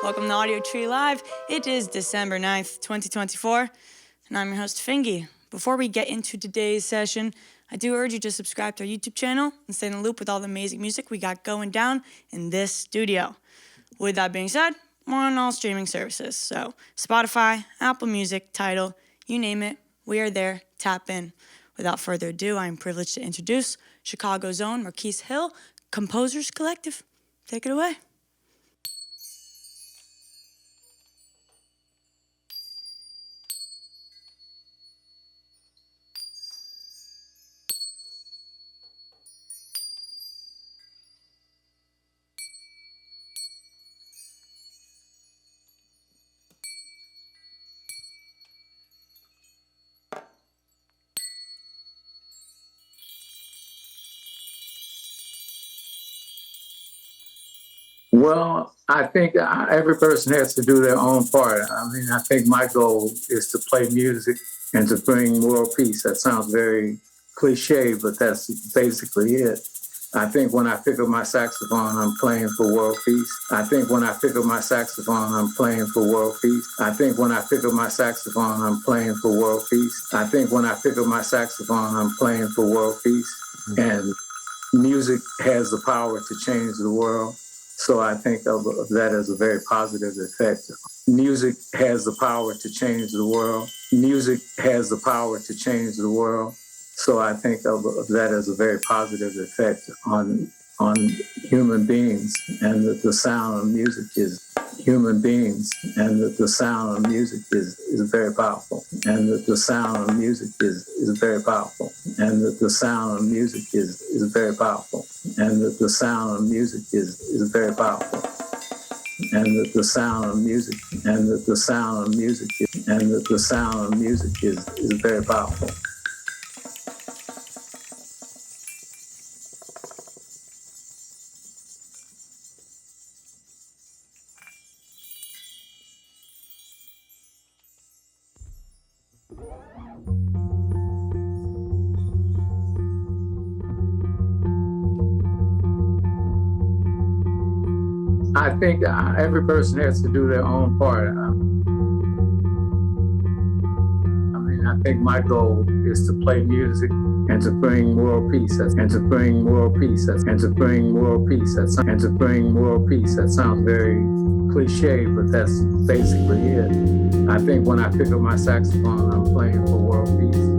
Welcome to Audiotree Live. It is December 9th, 2024, and I'm your host, FINGY. Before we get into today's session, I do urge you to subscribe to our YouTube channel and stay in the loop with all the amazing music we got going down in this studio. With that being said, we're on all streaming services, so Spotify, Apple Music, Tidal, you name it, we are there. Tap in. Without further ado, I am privileged to introduce Chicago's own Marquis Hill, Composers Collective. Take it away. Well, I think every person has to do their own part. I mean, I think my goal is to play music and to bring world peace. That sounds very cliche, but that's basically it. I think when I pick up my saxophone, I'm playing for world peace. I think when I pick up my saxophone, I'm playing for world peace. I think when I pick up my saxophone, I'm playing for world peace. I think when I pick up my saxophone, I'm playing for world peace. And music has the power to change the world. So I think of that as a very positive effect. Music has the power to change the world. Music has the power to change the world. So I think of that as a very positive effect on human beings. And that the sound of music is human beings. And that the sound of music is very powerful. And that the sound of music is very powerful. And that the sound of music is very powerful. And that the sound of music is very powerful. And that the sound of music and that the sound of music and that the sound of music is very powerful. I think every person has to do their own part. I mean, I think my goal is to play music and to bring world peace, and to bring world peace, and to bring world peace, and to bring world peace. That sounds very cliche, but that's basically it. I think when I pick up my saxophone, I'm playing for world peace.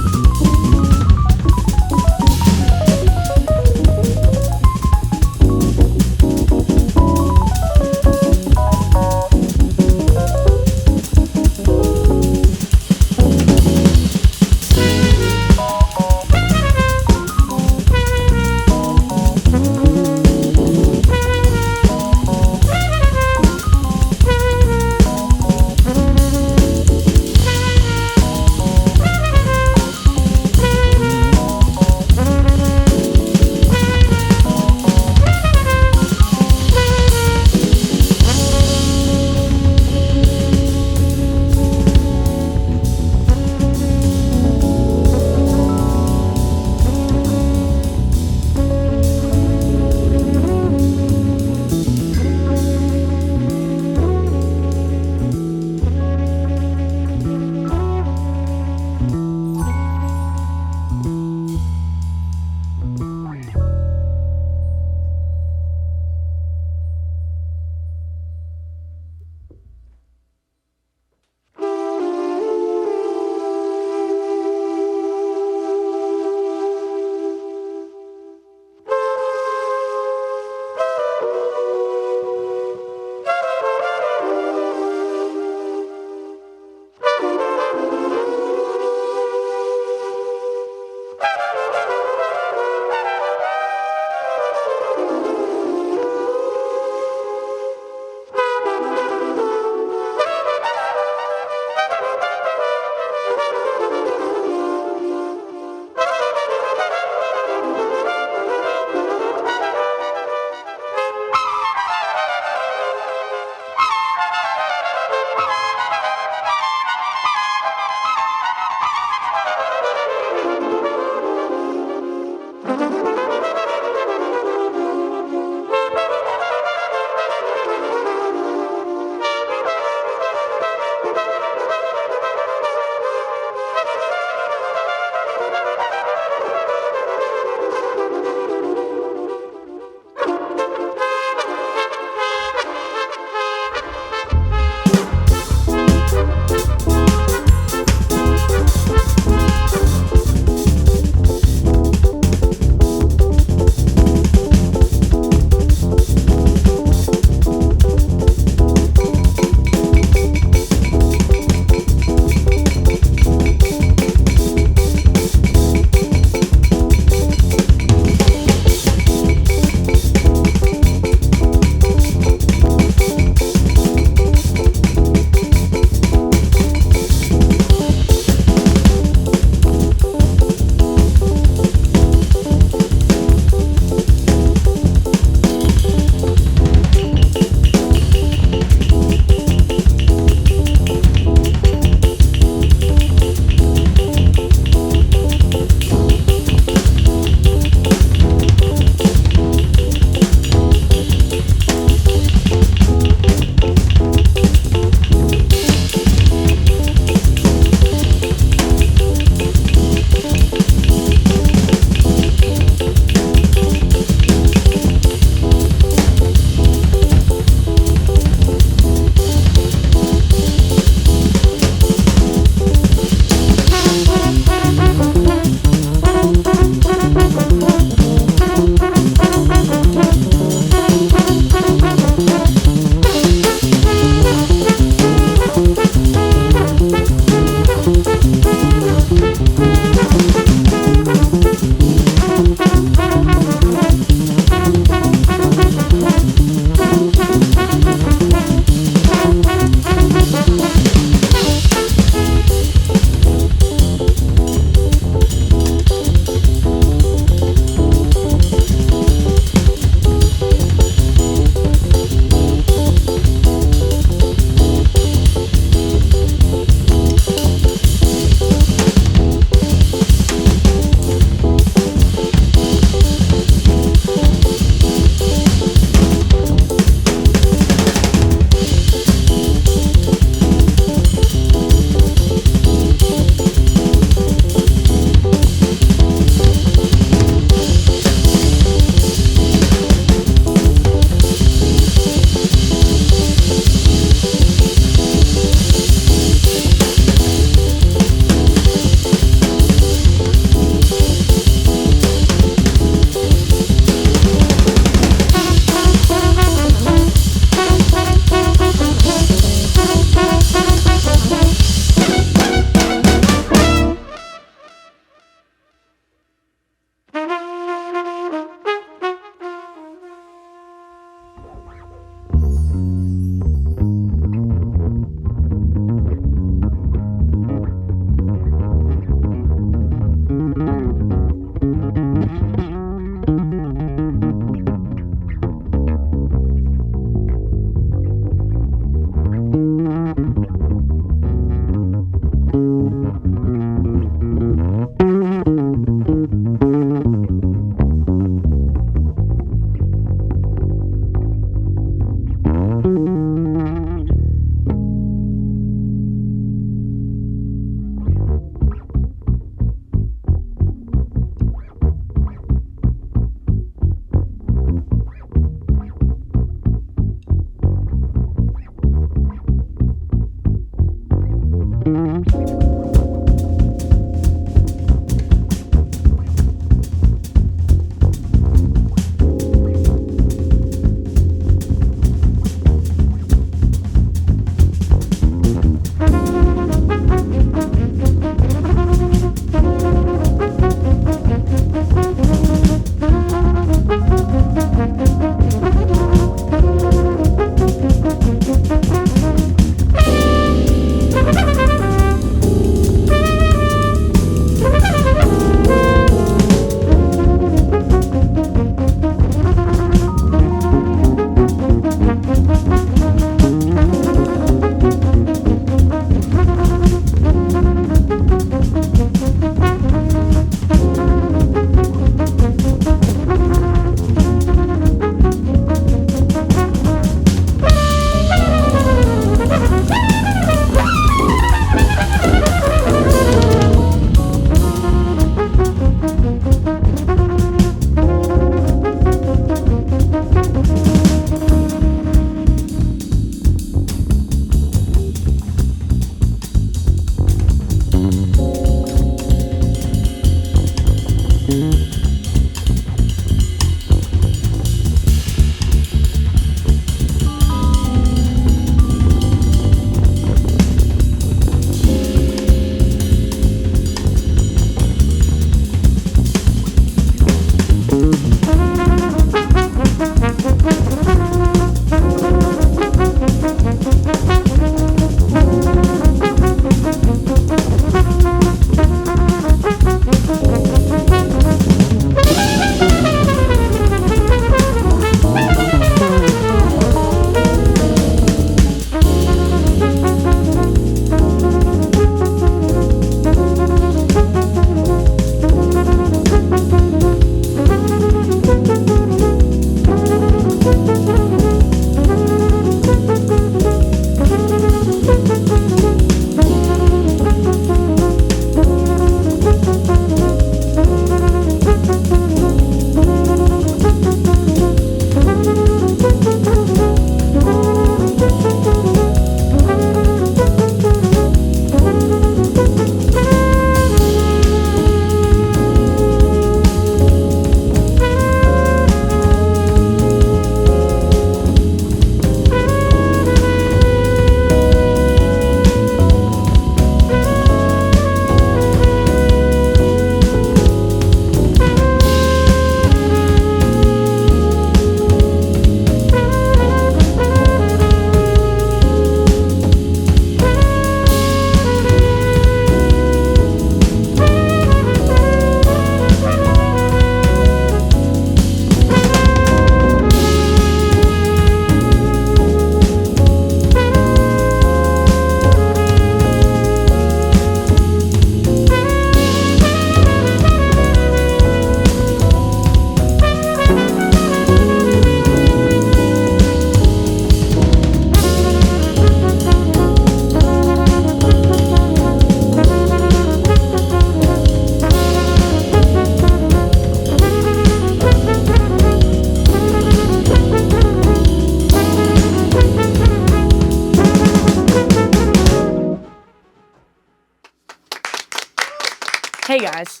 Hey guys,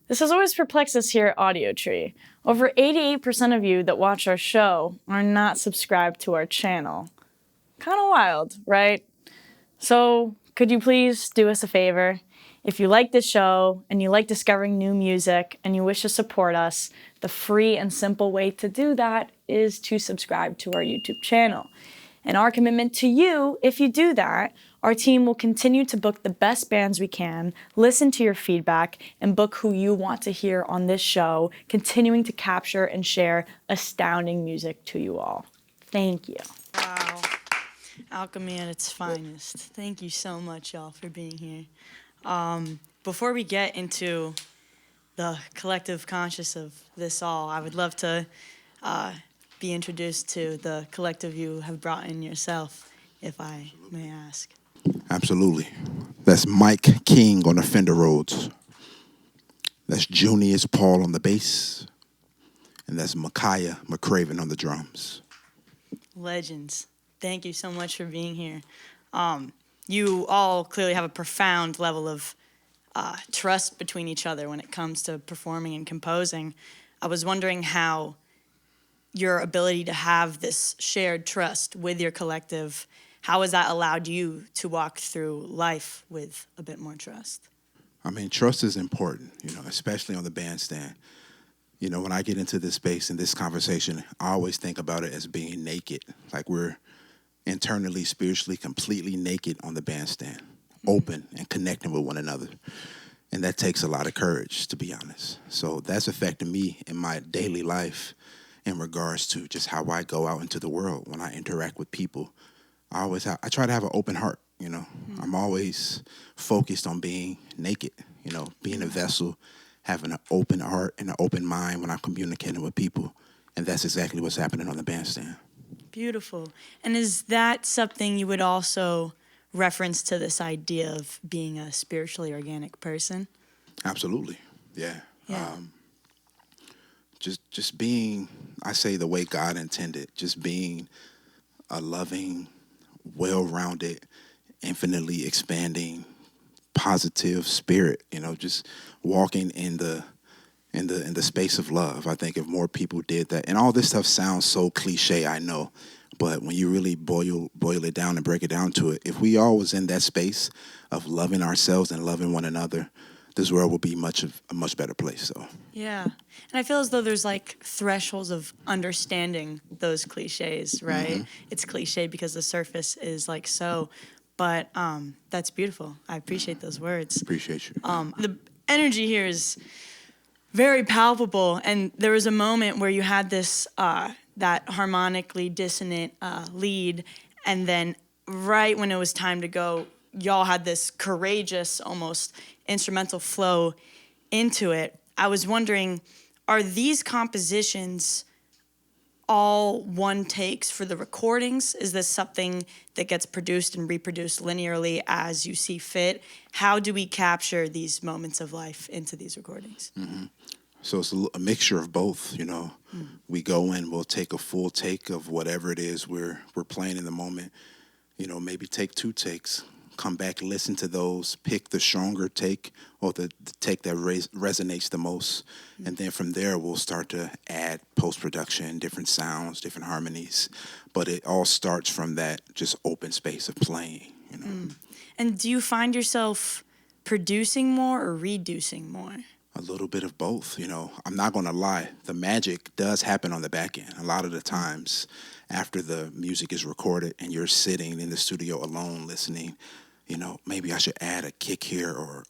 this has always perplexed us here at Audiotree. Over 88% of you that watch our show are not subscribed to our channel. Kind of wild, right? So could you please do us a favor? If you like this show and you like discovering new music and you wish to support us, the free and simple way to do that is to subscribe to our YouTube channel. And our commitment to you, if you do that, our team will continue to book the best bands we can, listen to your feedback, and book who you want to hear on this show, continuing to capture and share astounding music to you all. Thank you. Wow. Alchemy at its finest. Thank you so much, y'all, for being here. Before we get into the collective conscious of this all, I would love to be introduced to the collective you have brought in yourself, if I may ask. Absolutely. That's Mike King on the Fender Rhodes. That's Junius Paul on the bass. And that's Micaiah McCraven on the drums. Legends. Thank you so much for being here. you all clearly have a profound level of trust between each other when it comes to performing and composing. I was wondering how your ability to have this shared trust with your collective, how has that allowed you to walk through life with a bit more trust? I mean, trust is important, especially on the bandstand. When I get into this space and this conversation, I always think about it as being naked. Like we're internally, spiritually, completely naked on the bandstand, open and connecting with one another. And that takes a lot of courage, to be honest. So that's affected me in my daily life in regards to just how I go out into the world when I interact with people. I try to have an open heart, I'm always focused on being naked, being a vessel, having an open heart and an open mind when I'm communicating with people. And that's exactly what's happening on the bandstand. Beautiful. And is that something you would also reference to this idea of being a spiritually organic person? Absolutely. Yeah. Yeah. Just being, I say the way God intended, just being a loving, well-rounded, infinitely expanding, positive spirit, just walking in the space of love. I think if more people did that, and all this stuff sounds so cliche, I know, but when you really boil it down and break it down to it, if we all was in that space of loving ourselves and loving one another, this world would be a much better place. So Yeah. And I feel as though there's like thresholds of understanding those cliches, right? It's cliche because the surface is like so, but that's beautiful. I appreciate those words. appreciate you. The energy here is very palpable, and there was a moment where you had this that harmonically dissonant lead, and then right when it was time to go, y'all had this courageous, almost instrumental flow into it. I was wondering, are these compositions all one takes for the recordings? Is this something that gets produced and reproduced linearly as you see fit? How do we capture these moments of life into these recordings? So it's a mixture of both, We go in, we'll take a full take of whatever it is we're playing in the moment, maybe take 2 takes, come back, listen to those, pick the stronger take or the take that resonates the most. And then from there, we'll start to add post-production, different sounds, different harmonies. But it all starts from that just open space of playing, And do you find yourself producing more or reducing more? A little bit of both, I'm not going to lie. The magic does happen on the back end. A lot of the times after the music is recorded and you're sitting in the studio alone listening, maybe I should add a kick here or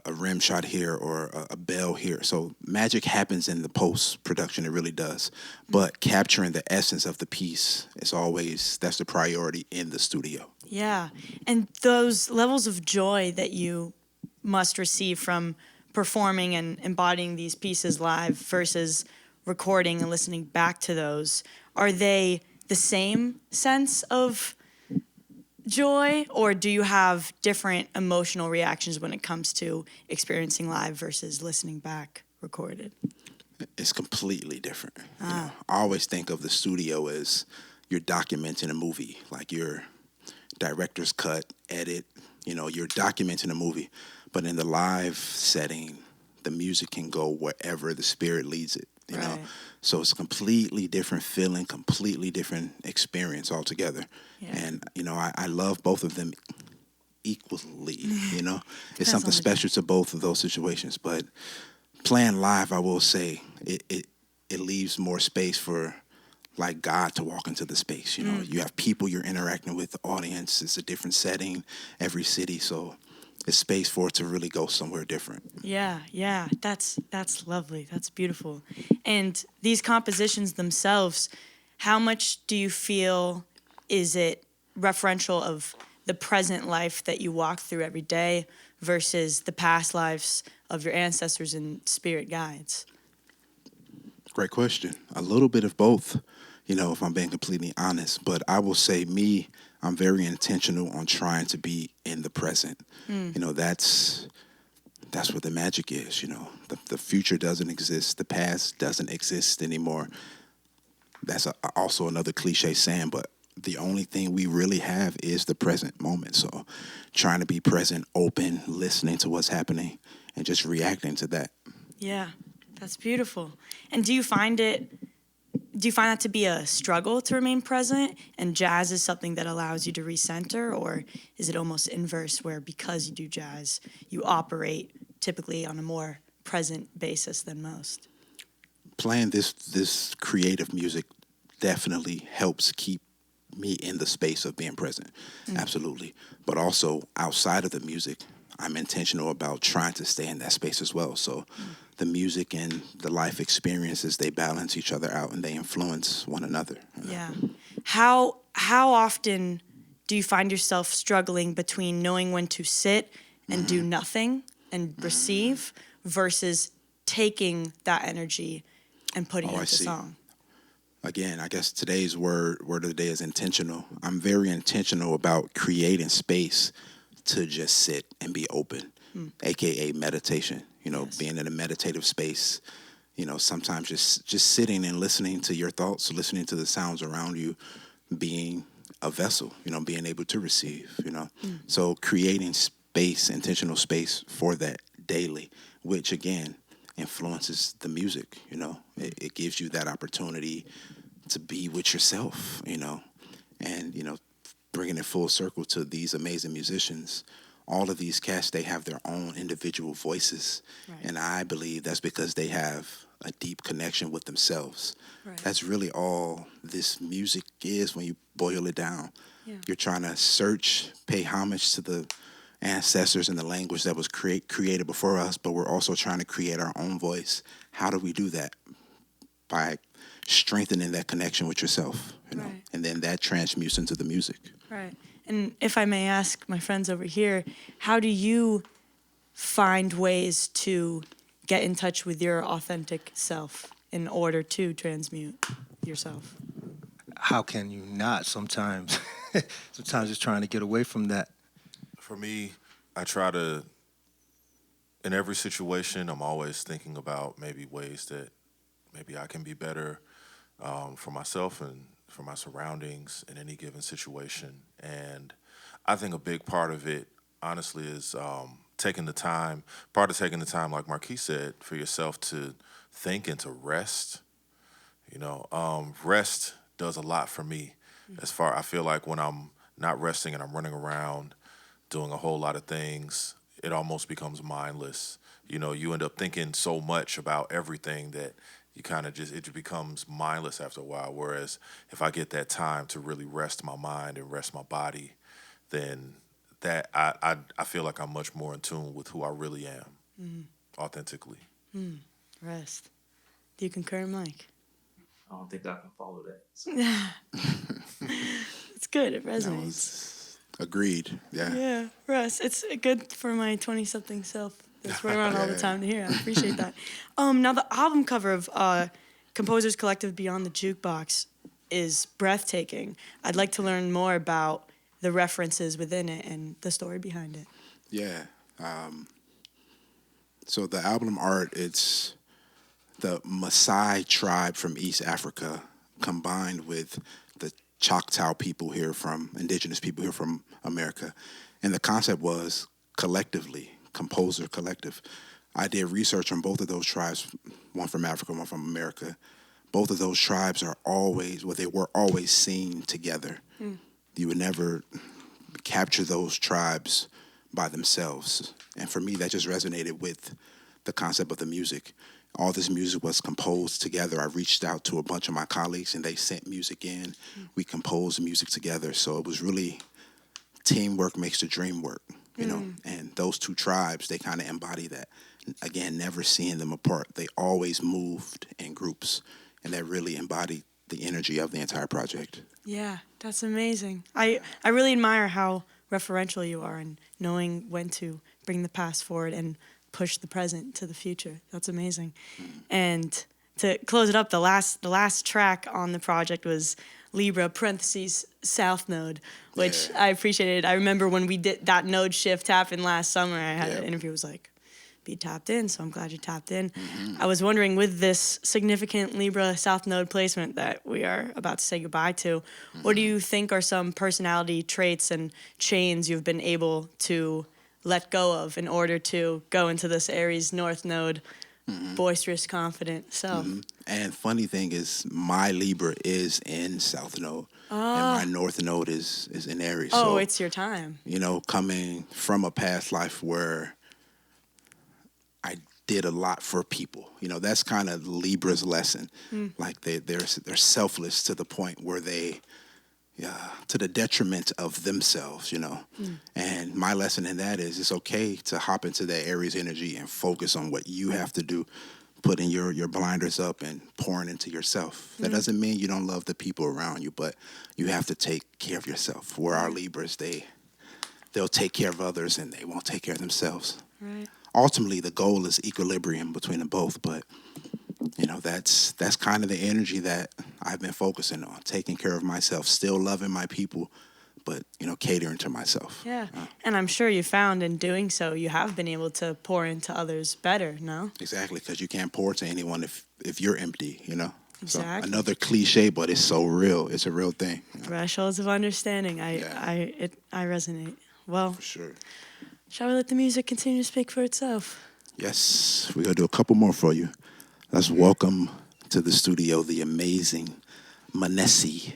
a rim shot here or a bell here. So magic happens in the post-production. It really does. But capturing the essence of the piece that's the priority in the studio. Yeah. And those levels of joy that you must receive from performing and embodying these pieces live versus recording and listening back to those, are they the same sense of joy, or do you have different emotional reactions when it comes to experiencing live versus listening back recorded? It's completely different. I always think of the studio as you're documenting a movie, like your director's cut, edit, you're documenting a movie. But in the live setting, the music can go wherever the spirit leads it, Right. So it's a completely different feeling, completely different experience altogether. Yeah. And, I love both of them equally, It's something on the special to both of those situations. But playing live, I will say, it leaves more space for like God to walk into the space. You have people you're interacting with, the audience. It's a different setting, every city. So it's space for it to really go somewhere different. Yeah, that's lovely. That's beautiful. And these compositions themselves, how much do you feel is it referential of the present life that you walk through every day versus the past lives of your ancestors and spirit guides? Great question. A little bit of both, if I'm being completely honest. But I will say I'm very intentional on trying to be in the present. That's what the magic is, The future doesn't exist. The past doesn't exist anymore. That's also another cliche saying, but the only thing we really have is the present moment. So trying to be present, open, listening to what's happening, and just reacting to that. Yeah, that's beautiful. And do you find that to be a struggle to remain present, and jazz is something that allows you to recenter, or is it almost inverse where because you do jazz, you operate typically on a more present basis than most? Playing this creative music definitely helps keep me in the space of being present. Absolutely. But also outside of the music, I'm intentional about trying to stay in that space as well. So the music and the life experiences, they balance each other out and they influence one another. You know? Yeah. How often do you find yourself struggling between knowing when to sit and do nothing and receive versus taking that energy and putting it I into see. song? Again, I guess today's word of the day is intentional. I'm very intentional about creating space to just sit and be open, aka meditation. You know, Yes. being in a meditative space. You know, sometimes just sitting and listening to your thoughts, listening to the sounds around you, being a vessel. You know, being able to receive. You know, so creating space, intentional space for that daily, which again influences the music. You know, it gives you that opportunity to be with yourself, you know, and, you know, bringing it full circle to these amazing musicians. All of these cats, they have their own individual voices. Right. And I believe that's because they have a deep connection with themselves. Right. That's really all this music is when you boil it down. Yeah. You're trying to search, pay homage to the ancestors and the language that was created before us, but we're also trying to create our own voice. How do we do that? By strengthening that connection with yourself, you know, Right. and then that transmutes into the music. Right. And if I may ask my friends over here, how do you find ways to get in touch with your authentic self in order to transmute yourself? How can you not sometimes? Sometimes just trying to get away from that. For me, I try to, in every situation, I'm always thinking about maybe ways that maybe I can be better for myself and for my surroundings in any given situation. And I think a big part of it, honestly, is taking the time, like Marquis said, for yourself to think and to rest. You know, rest does a lot for me. I feel like when I'm not resting and I'm running around doing a whole lot of things, it almost becomes mindless. You know, you end up thinking so much about everything that you kind of it becomes mindless after a while. Whereas if I get that time to really rest my mind and rest my body, then that I feel like I'm much more in tune with who I really am, authentically. Rest. Do you concur, Mike? I don't think I can follow that. It's good. It That resonates. was agreed. Yeah. Yeah, rest. It's good for my 20-something self that's running around all the Yeah. time to hear. I appreciate that. Now, the album cover of Composers Collective Beyond the Jukebox is breathtaking. I'd like to learn more about the references within it and the story behind it. Yeah. So the album art, it's the Maasai tribe from East Africa combined with the Choctaw people here from, indigenous people here from America. And the concept was collectively, composer collective. I did research on both of those tribes, one from Africa, one from America. Both of those tribes are always, they were always seen together. You would never capture those tribes by themselves. And for me, that just resonated with the concept of the music. All this music was composed together. I reached out to a bunch of my colleagues and they sent music in. We composed music together. So it was really teamwork makes the dream work, you know. And those two tribes, they kind of embody that. Again, never seeing them apart. They always moved in groups, and that really embodied the energy of the entire project. Yeah, that's amazing. I really admire how referential you are and knowing when to bring the past forward and push the present to the future. That's amazing. And to close it up, the last track on the project was Libra parentheses South Node, which Yeah. I appreciated. I remember when we did that node shift happened last summer. I had Yeah. an interview. It was like, be tapped in. So I'm glad you tapped in. I was wondering, with this significant Libra South Node placement that we are about to say goodbye to, what do you think are some personality traits and chains you've been able to let go of in order to go into this Aries North Node, boisterous, confident self? And funny thing is, my Libra is in South Node, and my North Node is in Aries. Oh, So, it's your time. you know, coming from a past life where I did a lot for people. You know, that's kind of Libra's lesson. Like they're selfless to the point where they, to the detriment of themselves. You know, and my lesson in that is it's okay to hop into that Aries energy and focus on what you have to do. Putting your blinders up and pouring into yourself. That doesn't mean you don't love the people around you, but you have to take care of yourself. Where our Libras, they'll take care of others and they won't take care of themselves. Right. Ultimately, the goal is equilibrium between them both, but you know, that's kind of the energy that I've been focusing on, taking care of myself, still loving my people, but, you know, catering to myself. Yeah. And I'm sure you found in doing so, you have been able to pour into others better, no? Exactly, because you can't pour to anyone if you're empty, you know? Exactly. So another cliche, but it's so real. It's a real thing. You know? Thresholds of understanding. I resonate. Well, For sure. shall we let the music continue to speak for itself? Yes, we're going to do a couple more for you. Let's welcome to the studio the amazing Manesi.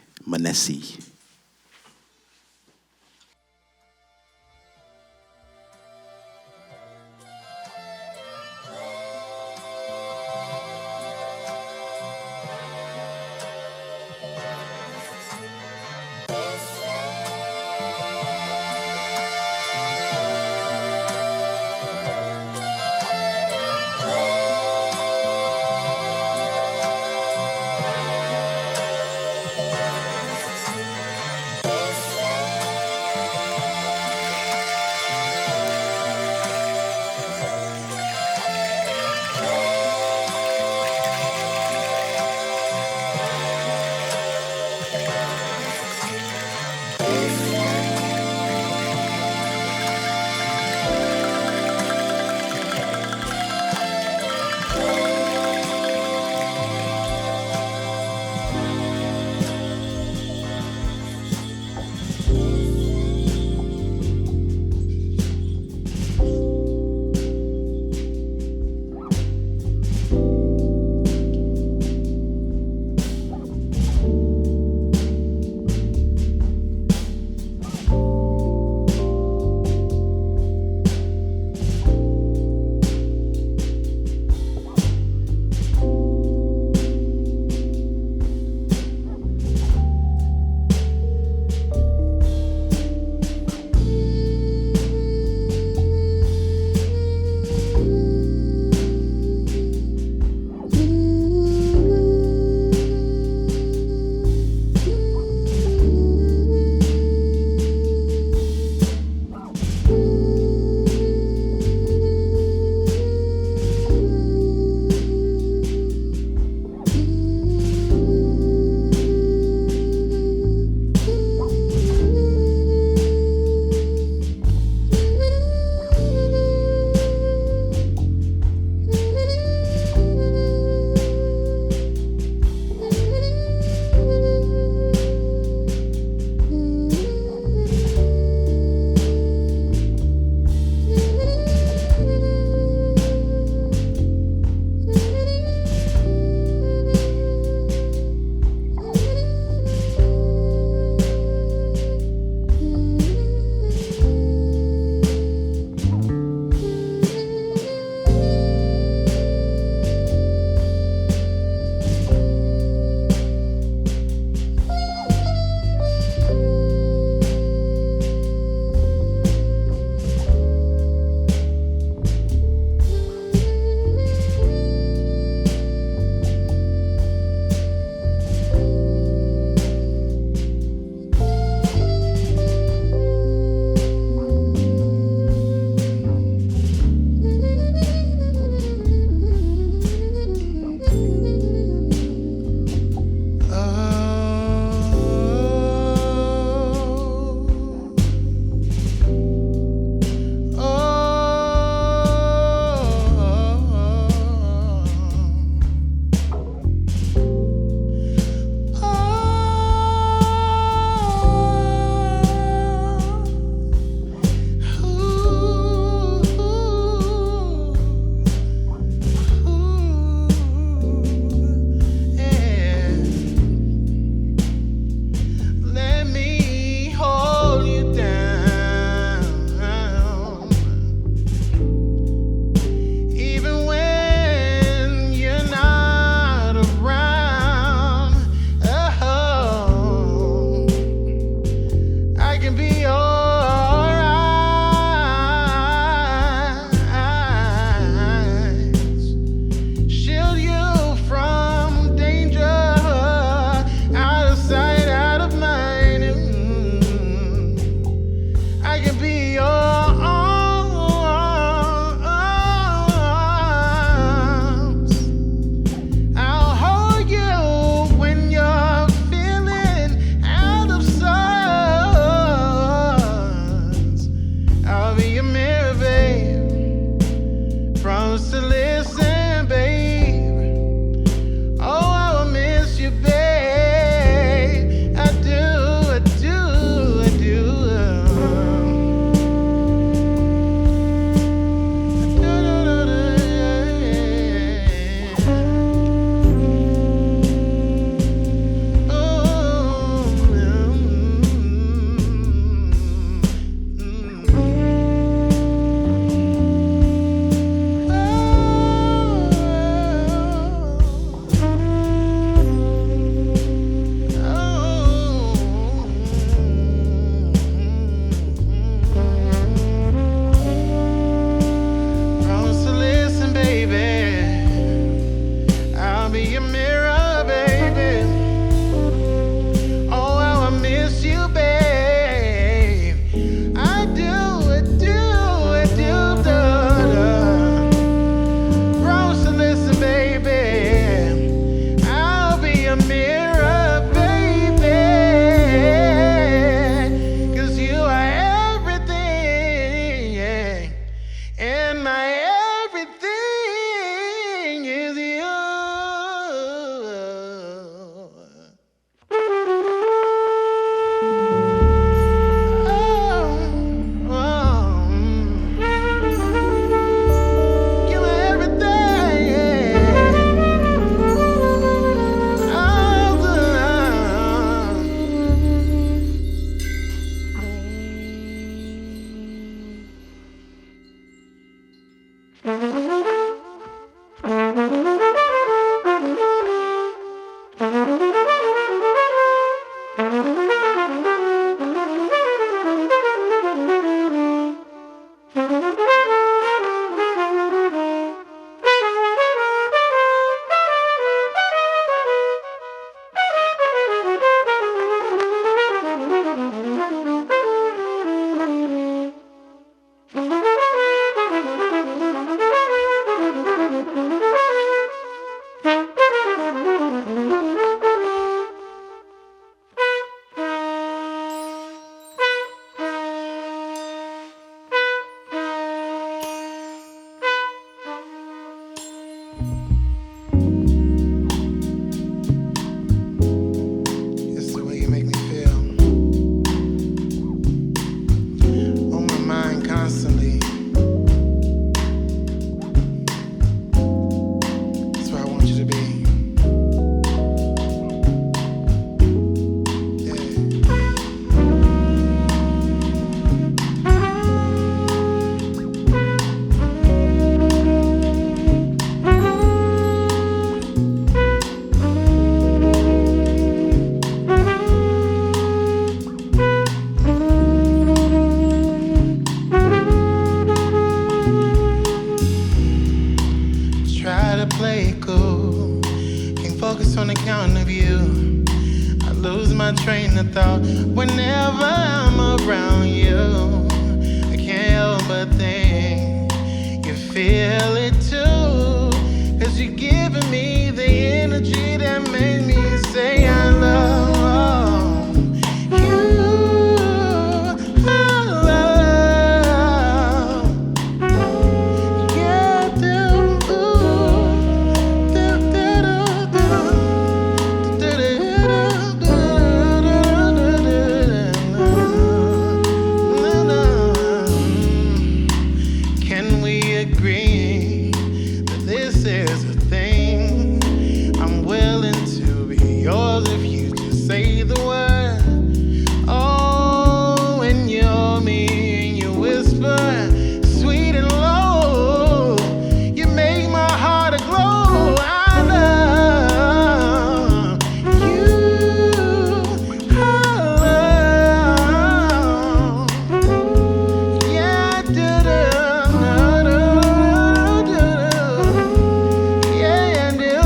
of thought. Whenever I'm around you, I can't help but think you feel it too. 'Cause you're giving me the energy that makes me say I love you. I love you. Yeah, do, do, do, do, do, do, do. Can we agree that this is a thing? I'm willing to be yours if you just say the word. Oh, when you're me and you whisper sweet and low, you make my heart aglow. I love you. I love. Yeah, yeah, I do.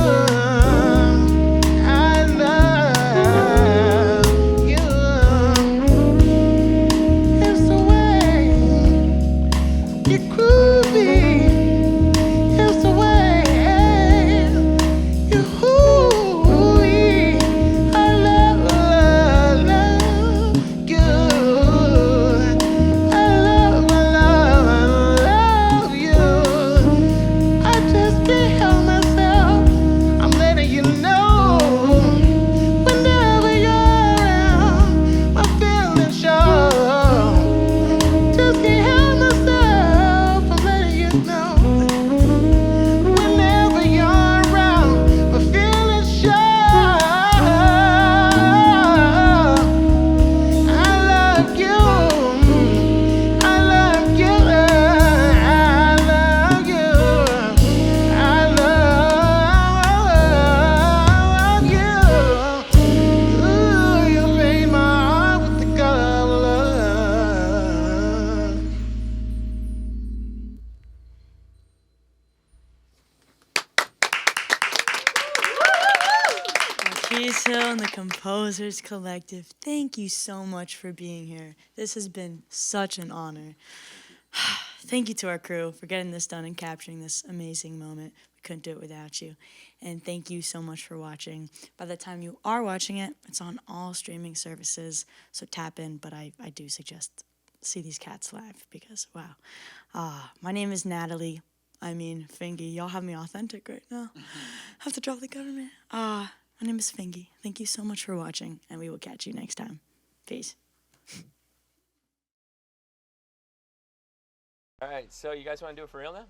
I love you. It's the way you groovy. It's the way you hooey. I love you. I love you. I just can't help myself. I'm letting you know. Whenever you're around, my feelings show. Just can't help myself. I'm letting you know. Whenever you're around, my feelings show. I love you. I love you. I love you. I love you. Ooh, you made my heart with the color of love. Marquis Hill and the Composers Collective, thank you so much for being here. This has been such an honor. Thank you to our crew for getting this done and capturing this amazing moment. We couldn't do it without you. And thank you so much for watching. By the time you are watching it, it's on all streaming services, so tap in, but I do suggest see these cats live because, wow. My name is Natalie. I mean, Fingy. Y'all have me authentic right now. Have to drop the government. My name is Fingy. Thank you so much for watching, and we will catch you next time. Peace. All right, so you guys want to do it for real now?